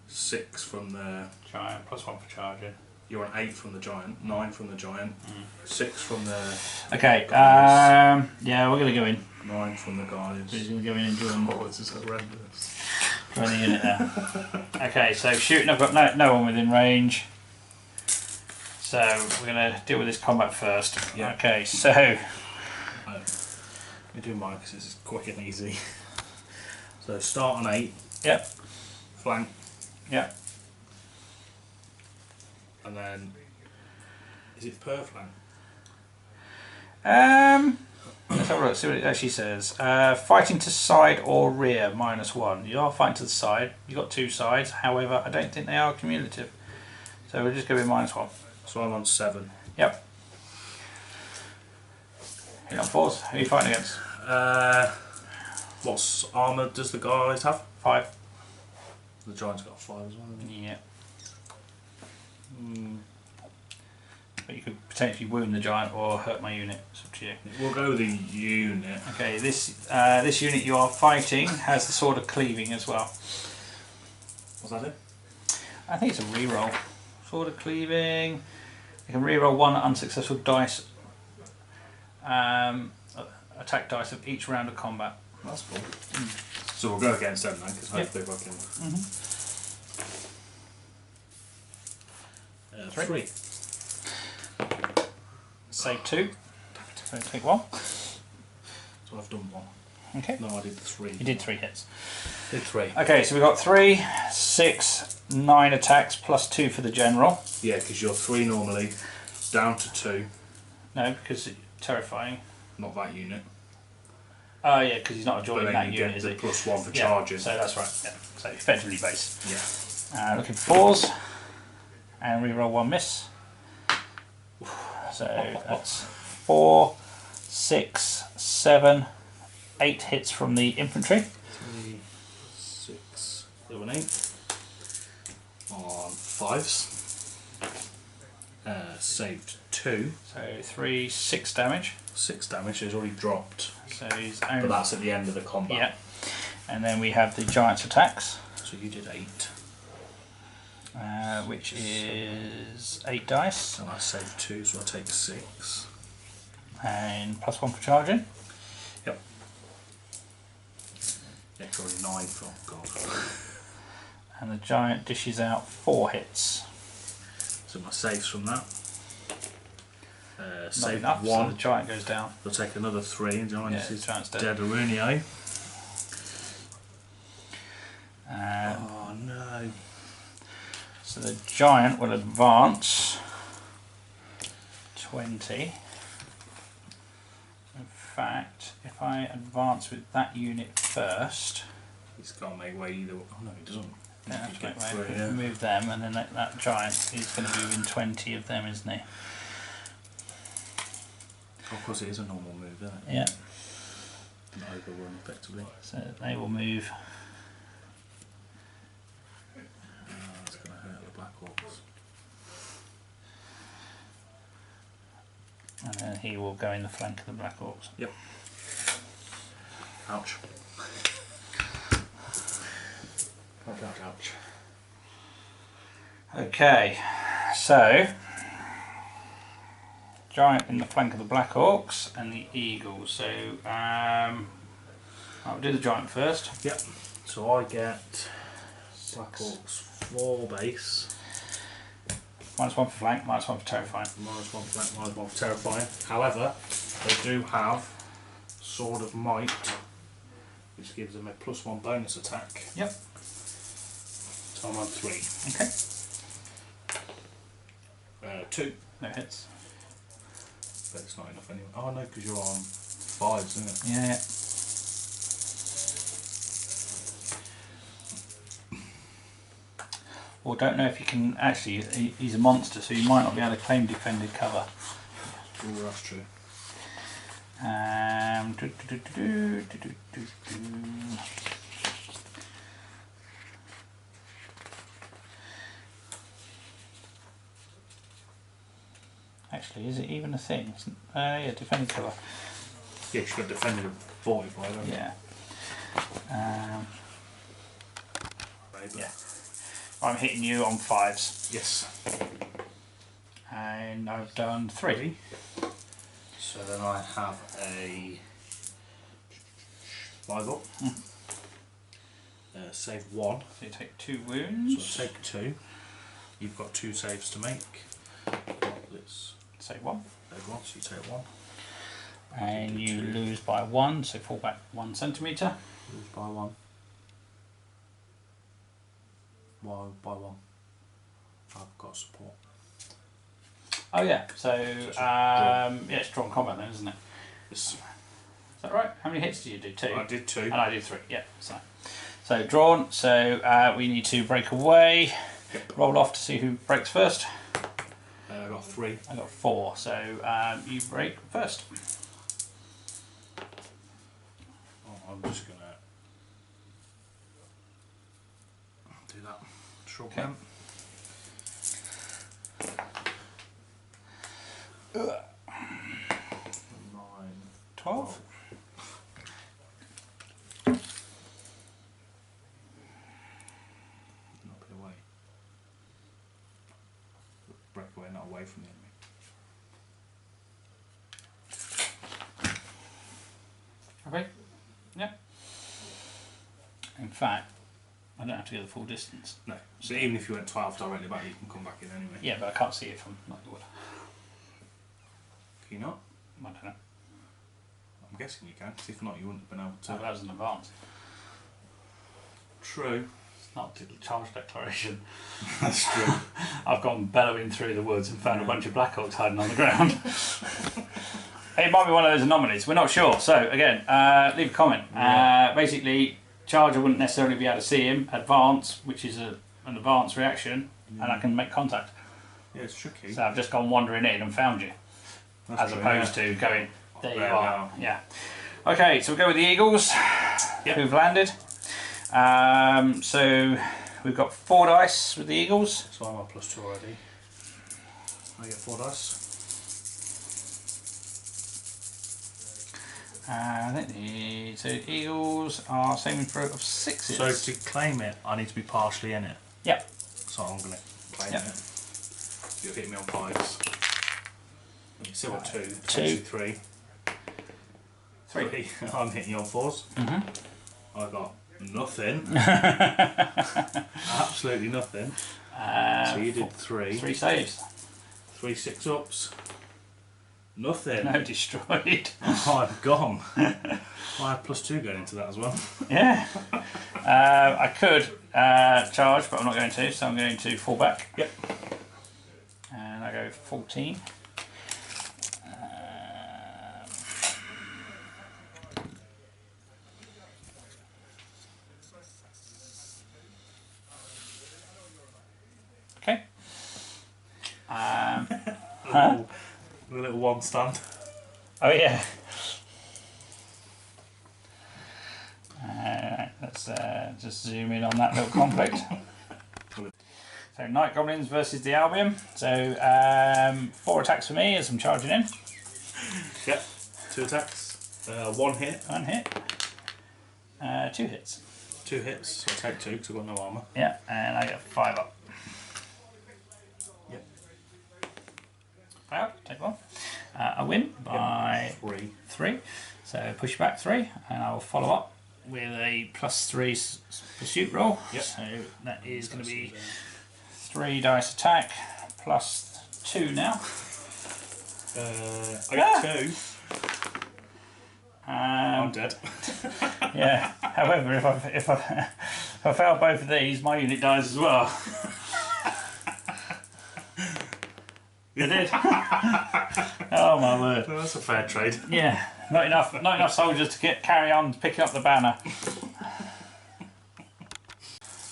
6 from the. Giant plus 1 for charging. You're on 8 from the giant, 9 from the giant, 6 from the. Okay. guys, Yeah, we're going to go in. 9 from the guys. He's going to go in and join. Oh, this is horrendous. Join the unit there. Okay, so shooting, I've got no one within range. So we're going to deal with this combat first. Yeah. Okay, so We do mine because it's quick and easy. So start on 8. Yep. Flank. Yep. And then. Is it per flank? Let's have a look, see what it actually says. Fighting to side or rear, -1. You are fighting to the side. You've got 2 sides, however, I don't think they are cumulative. So we're just going to be -1. So I'm on 7. Yep. You're on 4s. Who are you fighting against? What armour does the guys have? 5. The giant's got 5 as well, hasn't he? Yeah. But you could potentially wound the giant or hurt my unit. It's up to you. We'll go with the unit. Okay, this unit you are fighting has the sword of cleaving as well. What's that do? I think it's a reroll. Sword of cleaving. You can reroll 1 unsuccessful dice, attack dice of each round of combat. That's cool. So we'll go against them then, because hopefully I can. 3. Save 2. So take 1. So I've done 1. Okay. No, I did 3. You did 3 hits. Did 3. Okay, so we've got 3, 6, 9 attacks plus 2 for the general. Yeah, because you're 3 normally, down to 2. No, because it's terrifying. Not that unit. Oh yeah, because he's not But joining then that you unit, get is the he? +1 for Yeah, charging. so that's right. Yeah. So effectively base. Yeah. Looking for 4s, and reroll 1 miss. So that's 4, 6, 7, 8 hits from the infantry. 3, 6, 7, 8. On 5s. Saved 2. So 3, 6 damage. 6 damage, so he's already dropped. So he's But only, that's at the end of the combat. yeah. And then we have the giant's attacks, So you did 8. which is 8 dice, And I saved 2, so I take 6. and +1 for charging. Yep. Yeah, it's already 9 for God. And the giant dishes out 4 hits. So my saves from that. Not Save enough, so 1. the giant goes down. I'll take another 3 and giant Yeah, is giant's dead. dead Arunio. Um, Oh no. So the giant will advance 20. In fact, if I advance with that unit first, He's got to make way either way. Oh no, he doesn't. yeah, You get okay, 3, yeah. move them, and then that giant is going to be within 20 of them, isn't he? Of course, it is a normal move, isn't it? Yeah. An overrun, effectively. So they will move. That's going to hurt the Black Orcs. And then he will go in the flank of the Black Orcs. Yep. Ouch. Ouch, ouch, ouch. Okay, so Giant in the flank of the Black Orcs and the Eagles. So I'll do the Giant first. Yep. So I get Black Orcs 4 base. -1 for flank, -1 for terrifying. -1 for flank, -1 for terrifying. However, they do have Sword of Might, which gives them a +1 bonus attack. Yep. So I'm on 3. Okay. 2. No hits. But it's not enough anyway. Oh no, because you're on 5s, isn't it? Yeah. Well, don't know if you can actually. He's a monster, so you might not be able to claim defended cover. Oh, that's true. Actually, is it even a thing? Yeah, defended cover. Yeah, she's got defended at 45, haven't you? Yeah. Maybe. Yeah. I'm hitting you on 5s. Yes. And I've done 3. So then I have a 5 up. Save 1. So you take 2 wounds. So I take 2. You've got 2 saves to make. Let's Save 1. save 1, so you take 1. And you lose by 1, so fall back 1 centimetre. Lose by 1. Why by 1? I've got support. Oh yeah, so yeah, it's drawn combat then, isn't it? Yes. Is that right? How many hits did you do? 2? I did 2. And I did 3, yeah. So drawn, so we need to break away. Yep. Roll off to see who breaks first. I got 3. I got 4, so you break first. Oh, I'm just going to do that. Shrug Okay. them. 12. Not be away. Break away, not away from the enemy. Okay. Yeah. In fact, I don't have to go the full distance. No. So even if you went 12 directly back, you can come back in anyway. Yeah, but I can't see it from Knightwood. Can you not? I don't know. I'm guessing you can, because if not, you wouldn't have been able So to. that was an advance. True. It's not a charge declaration. That's true. I've gone bellowing through the woods and found a bunch of Black Orcs hiding on the ground. It might be one of those anomalies, we're not sure. So again, leave a comment. Yeah. Basically, charge I wouldn't necessarily be able to see him. Advance, which is an advanced reaction, and I can make contact. Yeah, it's tricky. So I've just gone wandering in and found you. That's As true, opposed yeah. to going, there you There are. we Yeah. Okay, so we'll go with the Eagles, Yep. who've landed. So we've got 4 dice with the Eagles. So I'm on +2 already. I get 4 dice. I think so Eagles are saving throw of 6s. So to claim it, I need to be partially in it. Yep. So I'm going to claim Yep. it. You'll hit me on 5s. You still got 2, Two. potentially 3. 3. I'm hitting you on 4s. I got nothing. Absolutely nothing. So you did 3. 3 saves. 3 6-ups. Nothing. No destroyed. Oh, I'm gone. I had +2 going into that as well. Yeah. I could charge, but I'm not going to, so I'm going to fall back. Yep. And I go 14. Okay. The little one stand. Oh yeah. Let's just zoom in on that little conflict. So Night Goblins versus the Albion. So 4 attacks for me as I'm charging in. Yep. 2 attacks. 1 hit. 1 hit. 2 hits. 2 hits. So I take 2 because I've got no armour. Yeah, and I get 5 up. Yep. 5 up, take 1. I win by 3. So push back 3, and I will follow up with a +3 pursuit roll. Yep. So that is going to be 3 dice attack plus 2 now. I got 2. I'm dead. Yeah. However, if I fail both of these, my unit dies as well. You did. Oh my word. Well, that's a fair trade. Yeah. Not enough soldiers to carry on picking up the banner.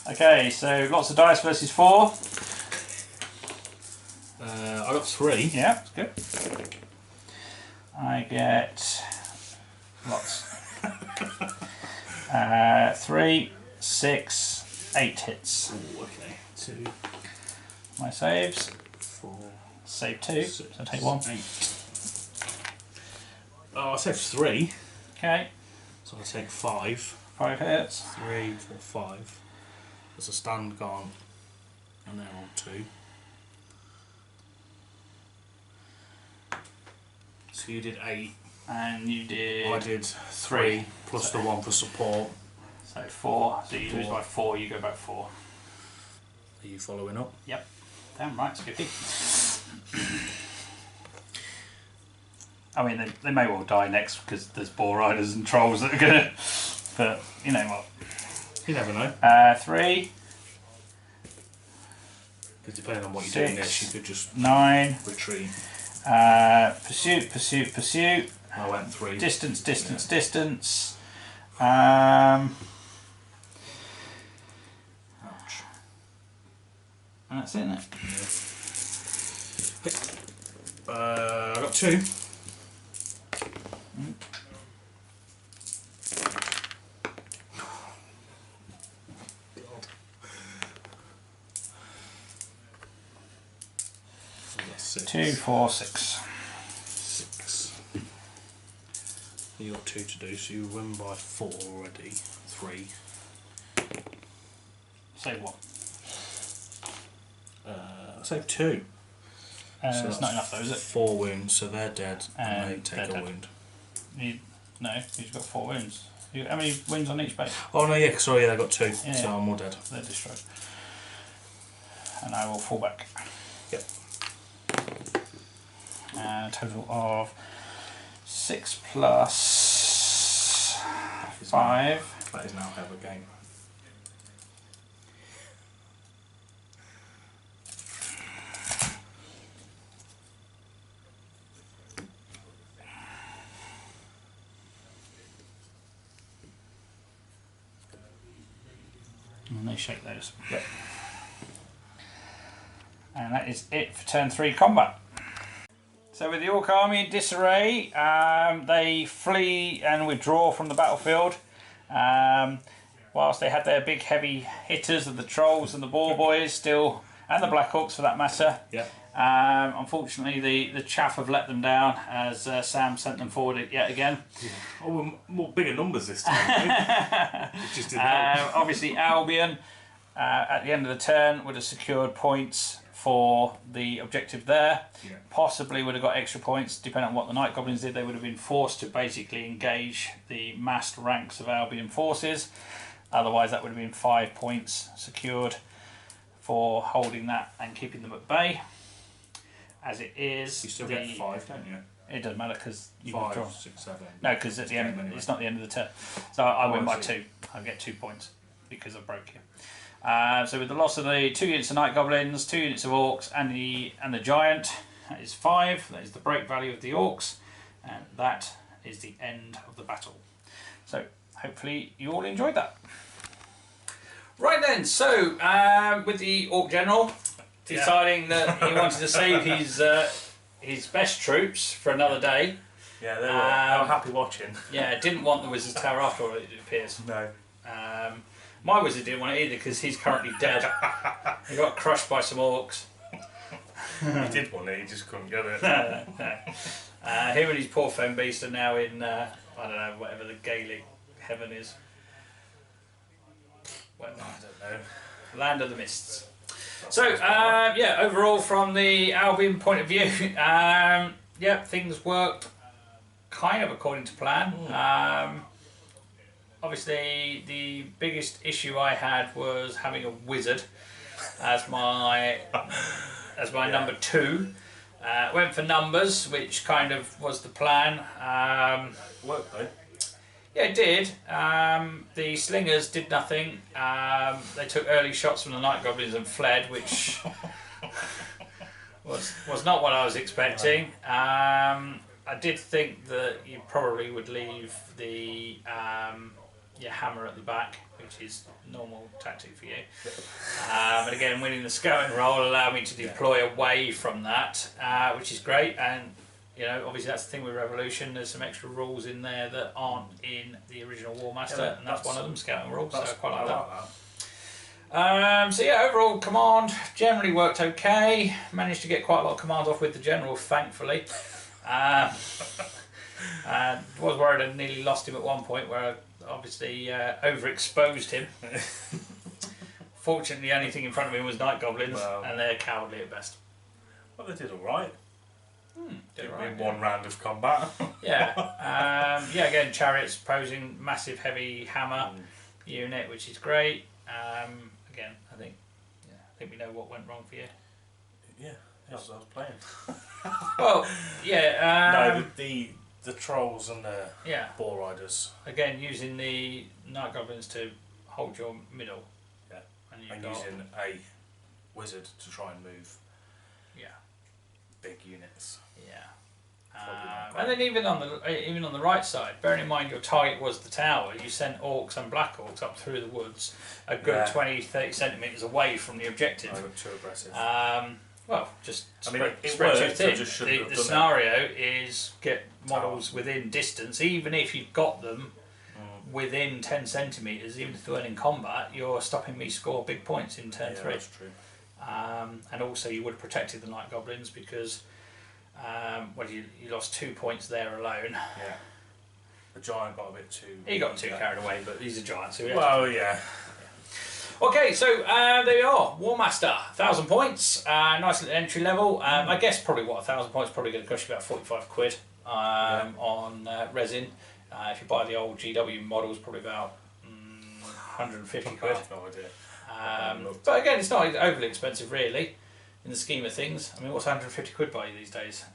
Okay, so lots of dice versus 4. I got 3. Yeah, that's good. I get lots. 3, 6, 8 hits. Ooh, okay. 2. My saves. 4. Save 2. 6, So take 1. 8. Oh, I saved 3. Okay. So I take 5. 5 hits. 3, 4, 5. There's a stand gone. And they're all 2. So you did 8. And you did. I did 3 plus the 1 for support. So 4. So you lose by 4. You go back 4. Are you following up? Yep. Damn right, Skippy. I mean, they may well die next because there's boar riders and trolls that are gonna. But you know what? You never know. 3. Because depending on what you're 6, doing next, you could just 9. retreat. Pursuit. I went 3. Distance. Ouch. And that's it, isn't it? I got 2. God. I got 6. 2, 4, 6. 6. You got 2 to do, so you win by 4 already. 3. Save what? I saved 2. So it's not enough though, is it? 4 wounds, so they're dead, and they take a dead. wound. No, you've got 4 wounds. How many wounds on each base? Oh no, yeah, sorry, yeah, I got 2, Yeah. so I'm all dead. They're destroyed. And I will fall back. Yep. A total of 6 plus 5. That is now hell of a game. And they shake those. Yep. And that is it for turn 3 combat. So with the Orc army in disarray, they flee and withdraw from the battlefield. Whilst they had their big heavy hitters of the trolls and the boar boys still, and the Black Orcs for that matter. Yeah. Unfortunately, the chaff have let them down as Sam sent them forward yet again. Yeah. Oh, we're more bigger numbers this time. It just didn't help. Obviously, Albion at the end of the turn would have secured points for the objective there. Yeah. Possibly would have got extra points depending on what the Night Goblins did. They would have been forced to basically engage the massed ranks of Albion forces. Otherwise, that would have been 5 points secured for holding that and keeping them at bay. As it is, You still get 5, don't you? It doesn't matter because you 5, withdraw. 6, 7. No, because at the end, Anyway. it's not the end of the turn. So I win by I see. 2. I get 2 points because I broke you. So with the loss of the 2 units of Night Goblins, 2 units of Orcs, and the Giant, that is 5. That is the break value of the Orcs, and that is the end of the battle. So hopefully you all enjoyed that. Right then, so with the Orc General deciding that he wanted to save his best troops for another day, Yeah, they were happy watching. Yeah, didn't want the Wizard's Tower after all, it appears. No. My wizard didn't want it either because he's currently dead. He got crushed by some orcs. He did want it, he just couldn't get it. Him and his poor fen beast are now in, I don't know, whatever the Gaelic heaven is. Well, I don't know. Land of the Mists. So, yeah, overall from the Albion point of view, yeah, things worked kind of according to plan. Obviously, the biggest issue I had was having a wizard as my number 2. Went for numbers, which kind of was the plan. Worked though. Yeah, it did. The slingers did nothing. They took early shots from the night goblins and fled, which was not what I was expecting. I did think that you probably would leave the your hammer at the back, which is normal tactic for you. And again, winning the scouting role allowed me to deploy away from that, which is great. And you know, obviously that's the thing with Revolution. There's some extra rules in there that aren't in the original Warmaster, and that's one of them, scouting rules. So I quite like that. So yeah, overall command generally worked okay. Managed to get quite a lot of commands off with the general, thankfully. Was worried I nearly lost him at one point where I obviously overexposed him. Fortunately, the only thing in front of him was night goblins, and they're cowardly at best. Well, they did alright. Did in right, one round of combat. Yeah. Yeah, again, chariots posing massive heavy hammer unit, which is great. Again, I think we know what went wrong for you. Yeah, as I was playing. Well, yeah. No, the trolls and the ball riders. Again, using the night goblins to hold your middle. Yeah. And using a wizard to try and move. Yeah. Big units. Yeah. And then even on the right side, bearing in mind your target was the tower, you sent orcs and black orcs up through the woods a good 20-30 centimetres away from the objective. I got too aggressive. Well, just spread too thin. thin. The scenario is get models within distance, even if you've got them within 10 centimetres, even if they're in combat, you're stopping me score big points in turn 3. That's true. And also you would have protected the night goblins because you lost 2 points there alone. Yeah. The giant got a bit too... He got too carried away, but he's a giant, so yeah. Okay, so there we are. Warmaster, 1,000 points. Nice little entry level. I guess probably 1,000 points probably going to cost you about 45 quid on resin. If you buy the old GW models, probably about 150 quid. I have no idea. But again, it's not overly expensive really in the scheme of things. I mean, what's 150 quid buy you these days?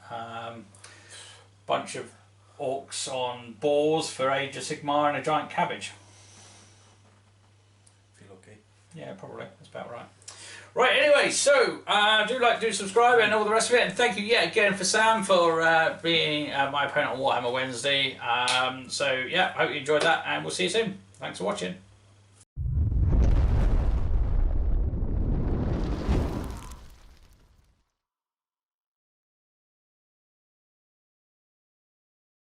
Bunch of orcs on boars for Age of Sigmar and a giant cabbage. If you're lucky. Yeah, probably. That's about right. Right, anyway, so do subscribe and all the rest of it. And thank you yet again for Sam for being my opponent on Warhammer Wednesday. So yeah, hope you enjoyed that and we'll see you soon. Thanks for watching.